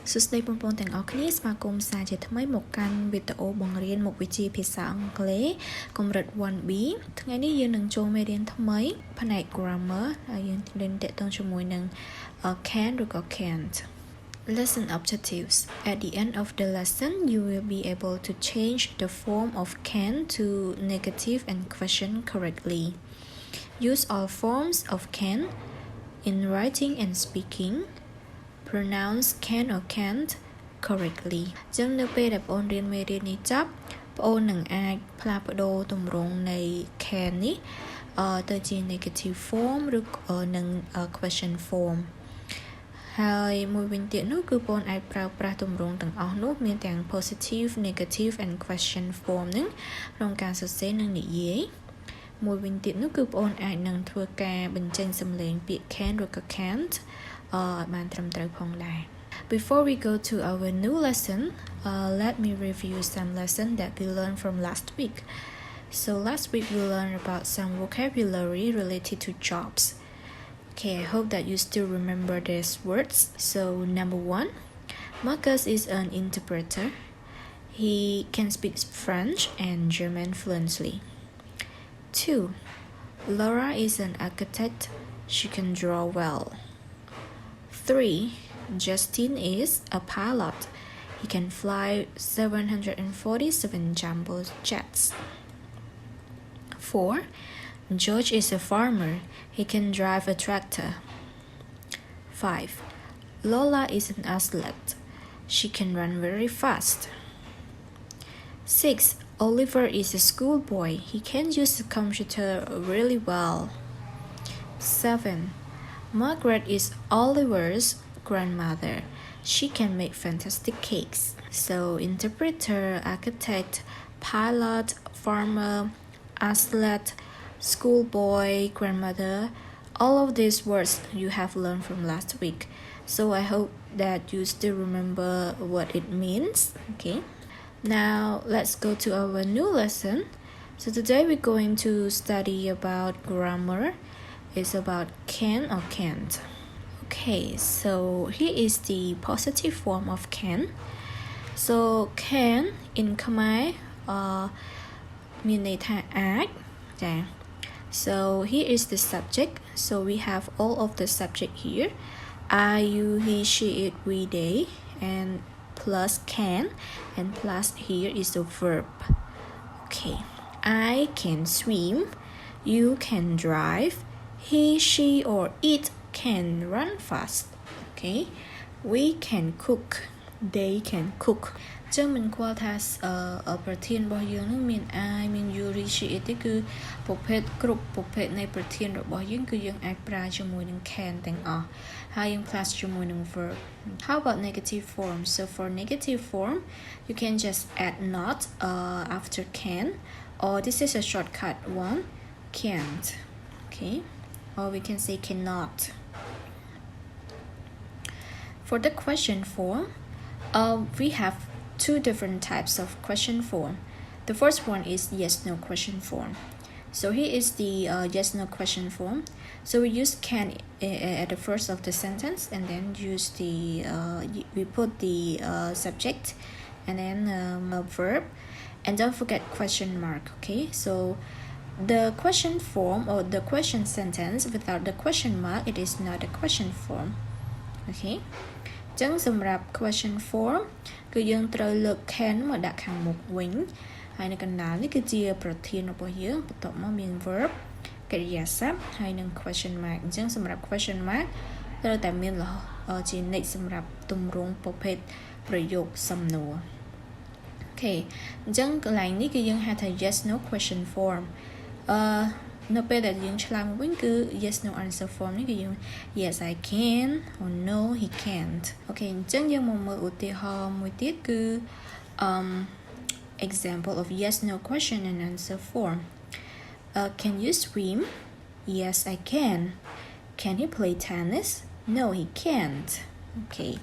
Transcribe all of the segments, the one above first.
សួស្តីបងប្អូនទាំងអស់គ្នាស្វាគមន៍សាជាថ្មីមកកាន់វីដេអូបង្រៀនមុខវិជ្ជាភាសាអង់គ្លេសកម្រិត 1B ថ្ងៃនេះយើងនឹងចូលមេរៀនថ្មីផ្នែក grammar ហើយយើងនឹងតេតងជាមួយនឹង can ឬក៏ can't. Lesson objectives. At the end of the lesson, you will be able to change the form of can to negative and question correctly. Use all forms of can in writing and speaking.Pronounce can or can't correctly ចឹងនៅពេលដែលបងរៀនមេរៀននេះចប់បងនឹងអាចផ្លាស់ប្ដូរទម្រង់នៃ can នេះទៅជា negative form ឬនឹង question form ហើយមួយវិញទៀតនោះគឺបងអាចប្រើប្រាស់ទម្រង់ទាំងអស់នោះមានទាំង positive negative and question form ហ្នឹងក្នុងការសរសេរនិងនិយាយមួយវិញទៀតនោះគឺបងអាចនឹងធ្វើការបញ្ចេញសំឡេងពាក្យ can ឬក៏ can'tបានត្រឹមត្រូវផងដែរ Before we go to our new lesson, let me review some lessons that we learned from last week. So last week we learned about some vocabulary related to jobs. Okay, I hope that you still remember these words. So number 1, Marcus is an interpreter. He can speak French and German fluently. 2, Laura is an architect. She can draw well.3. Justin is a pilot. He can fly 747 jumbo jets. 4. George is a farmer. He can drive a tractor. 5. Lola is an athlete. She can run very fast. 6. Oliver is a schoolboy. He can use the computer really well. 7.Margaret is Oliver's grandmother. She can make fantastic cakes. So, interpreter, architect, pilot, farmer, athlete, schoolboy, grandmother, all of these words you have learned from last week. So, I hope that you still remember what it means. Okay. Now, let's go to our new lesson. So, today we're going to study about grammar.It's about can or can't. Okay, so here is the positive form of can. So can in Khmer មានន័យថាអាចចា So here is the subject. So we have all of the subject here. I, you, he, she, it, we, they, and plus can, and plus here is the verb. Okay, I can swim. You can drive.He, she, or it can run fast. Okay. We can cook. They can cook. ចឹងមិនខ្វល់ថាប្រធានរបស់យើងនោះមាន I មាន you ឬ she it ទេគឺប្រភេទគ្រប់ប្រភេទនៃប្រធានរបស់យើងគឺយើងអាចប្រើជាមួយនឹង can ទាំងអស់ហើយយើង plus ជាមួយនឹង verb. How about negative form? So for negative form, you can just add not after can, or this is a shortcut one, can't. Okay.Or we can say cannot. For the question form, we have two different types of question form. The first one is yes/no question form. So here is the yes/no question form. So we use can at the first of the sentence, and then use we put the subject, and then a verb, and don't forget question mark. Okay, so.The question form or the question sentence without the question mark, it is not a question form. Okay. ចឹងសម្រាប់ question form គឺយើងត្រូវលើក can មកដាក់ខាងមុខវិញហើយនៅកណ្ដាលនេះគឺជាប្រធានរបស់យើងបន្ទាប់មកមាន verb កិរិយាសព្ទហើយនឹង question mark អញ្ចឹងសម្រាប់ question mark ត្រូវតែមានជានិច្ចសម្រាប់ទម្រង់ប្រភេទប្រយោគសំណួរ Okay. អញ្ចឹងកន្លែងនេះគឺយើងហៅថា yes no question formនៅពេលដែលយើងឆ្លើយមកវិញគឺ yes no answer form នេះគឺយើង yes I can or no he can't. Okay អញ្ចឹងយើងមកមើលឧទាហរណ៍មួយទៀតគឺ example of yes no question and answer form. Can you swim? Yes I can. Can he play tennis? No he can't. Okay.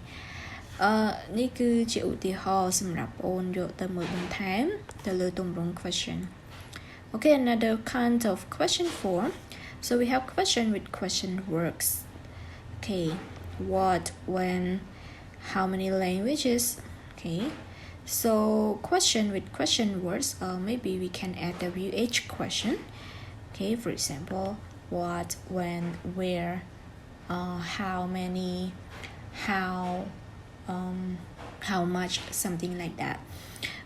នេះគឺជាឧទាហរណ៍សម្រាប់អូនយកទៅមើលបន្ថែមទៅលើទម្រង់ question.Okay, another kind of question form. So we have question with question words. Okay, what, when, how many languages. Okay, so question with question words, maybe we can add WH question. Okay, for example, what, when, where, how many, how much, something like that.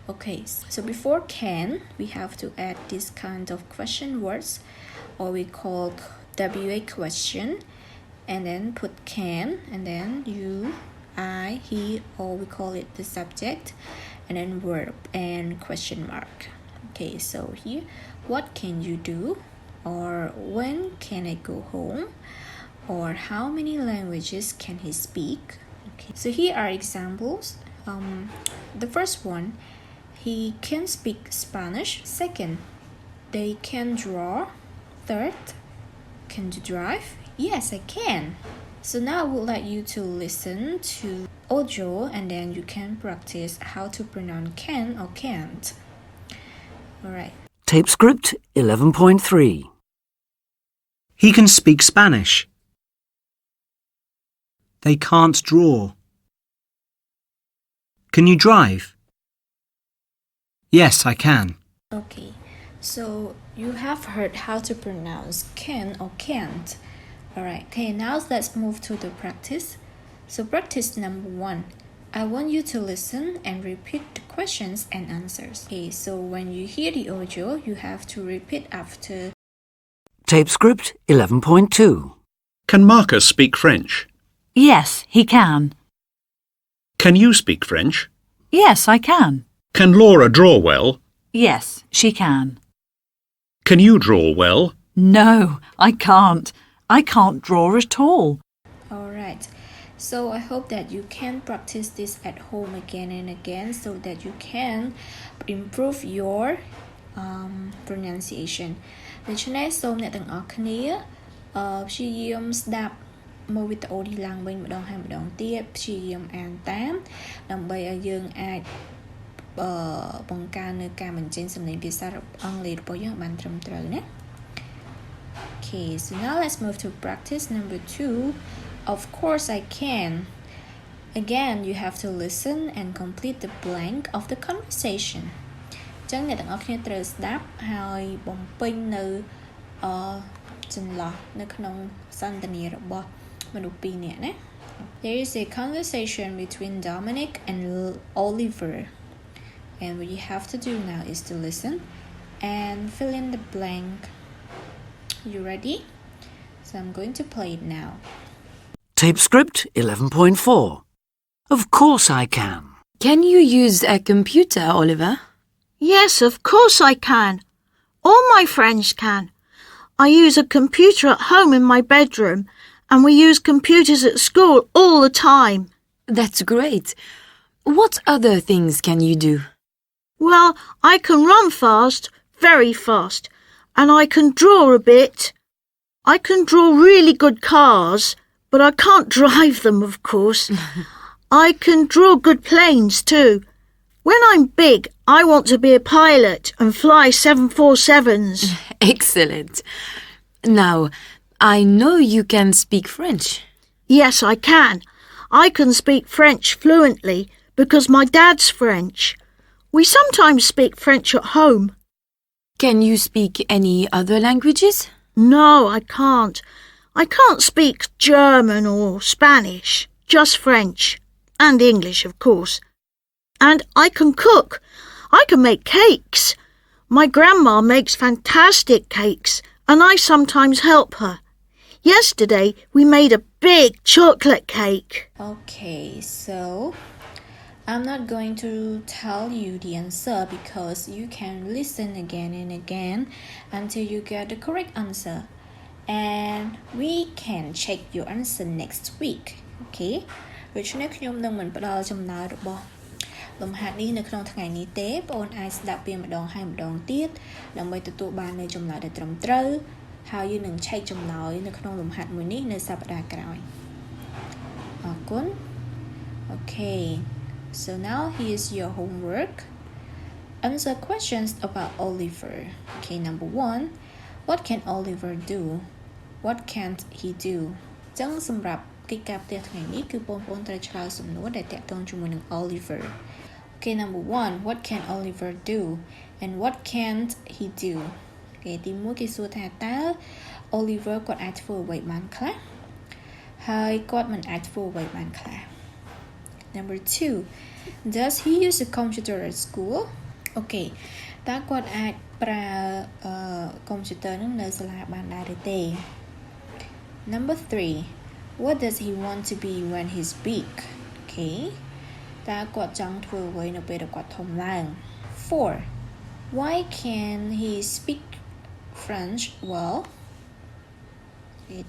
Okay, so before can, we have to add this kind of question words, or we call WA question, and then put can, and then you, I, he, or we call it the subject, and then verb and question mark. Okay, so here, what can you do, or when can I go home, or how many languages can he speak. Okay, so here are examples. The first one, he can speak Spanish. Second, they can draw. Third, can you drive? Yes, I can. So now I would like you to listen to audio, and then you can practice how to pronounce can or can't. Alright. Tape script 11.3. He can speak Spanish. They can't draw. Can you drive? Yes, I can. Okay, so you have heard how to pronounce can or can't. Alright, okay, now let's move to the practice. So practice number 1. I want you to listen and repeat the questions and answers. Okay, so when you hear the audio, you have to repeat after. Tape script 11.2. Can Marcus speak French? Yes, he can. Can you speak French? Yes, I can. Can Laura draw well? Yes, she can. Can you draw well? No, I can't. I can't draw at all. Alright, so I hope that you can practice this at home again and again so that you can improve your pronunciation. ដូច្នេះសូមអ្នកទាំងអស់គ្នាព្យាយាមស្ដាប់មើលវីដេអូនេះឡើងវិញម្ដងហើយម្ដងទៀតព្យាយាមអានតាមដើម្បីឲ្យយើងអាចបង្កើននៅការបញ្ចេញសំឡេងភាសាអង់គ្លេសរបស់យើងបានត្រឹមត្រូវណា Okay, so now let's move to practice number 2. Of course I can. Again, you have to listen and complete the blank of the conversation. ចឹងអ្នកទាំងអស់គ្នាត្រូវស្ដាប់ហើយបំពេញនៅចន្លោះនៅក្នុងសន្ទនារបស់មនុស្សពីរនាក់ណា There is a conversation between Dominic and Oliver. And what you have to do now is to listen and fill in the blank. You ready? So I'm going to play it now. Tape script 11.4. Of course I can. Can you use a computer, Oliver? Yes, of course I can. All my friends can. I use a computer at home in my bedroom, and we use computers at school all the time. That's great. What other things can you do? Well, I can run fast, very fast, and I can draw a bit. I can draw really good cars, but I can't drive them, of course. I can draw good planes too. When I'm big, I want to be a pilot and fly 747s. Excellent. Now, I know you can speak French. Yes, I can. I can speak French fluently because my dad's French. We sometimes speak French at home. Can you speak any other languages? No, I can't. I can't speak German or Spanish, just French. And English, of course. And I can cook. I can make cakes. My grandma makes fantastic cakes, and I sometimes help her. Yesterday, we made a big chocolate cake. Okay, so I'm not going to tell you the answer because you can listen again and again until you get the correct answer. And we can check your answer next week. Okay? ដូច្នេះខ្ញុំនឹងមិនផ្ដល់ចំណាយរបស់លំហាត់នេះនៅក្នុងថ្ងៃនេះទេបងប្អូនអាចស្ដាប់វាម្ដងហើយម្ដងទៀតដើម្បីទទួលបាននូវចម្លើយដែលត្រឹមត្រូវហើយយើងនឹងឆែកចម្លើយនៅក្នុងលំហាត់មួយនេះនៅសប្តាហ៍ក្រោយអរគុណ Okay, so now here's your homework. Answer questions about Oliver. Okay, number 1. What can Oliver do? What can't he do? ចឹងសម្រាប់ កិច្ចការផ្ទះថ្ងៃនេះគឺបងប្អូនត្រូវឆ្លើយសំណួរដែលតាក់ទងជាមួយនឹង Oliver. Okay, number 1, what can Oliver do and what can't he do? Okay, ទី1គេសួរថាតើ Oliver គាត់អាចធ្វើអ្វីបានខ្លះហើយគាត់មិនអាចធ្វើអ្វីបានខ្លះ Number 2, does he use a computer at school? Okay, តើគាត់អាចប្រើកុំព្យូទ័រនឹងនៅសាលាបានដែរឬទេ Number 3, what does he want to be when he's big? Okay, តើគាត់ចង់ធ្វើអ្វីនៅពេលដែលគាត់ធំឡើង 4, why can he speak French well?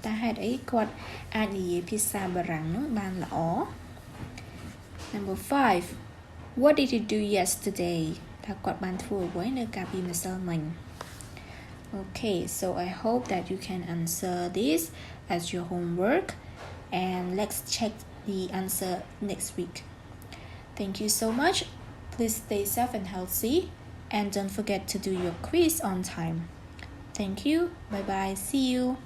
តើហេតុអីគាត់អាចនិយាយភាសាបារាំងនឹងបានល្អ Number 5, what did he do yesterday? តើគាត់បានធ្វើអ្វីនៅកាលពីម្សិលមិញ Okay, so I hope that you can answer this as your homework and let's check the answer next week. Thank you so much. Please stay safe and healthy and don't forget to do your quiz on time. Thank you. Bye bye. See you.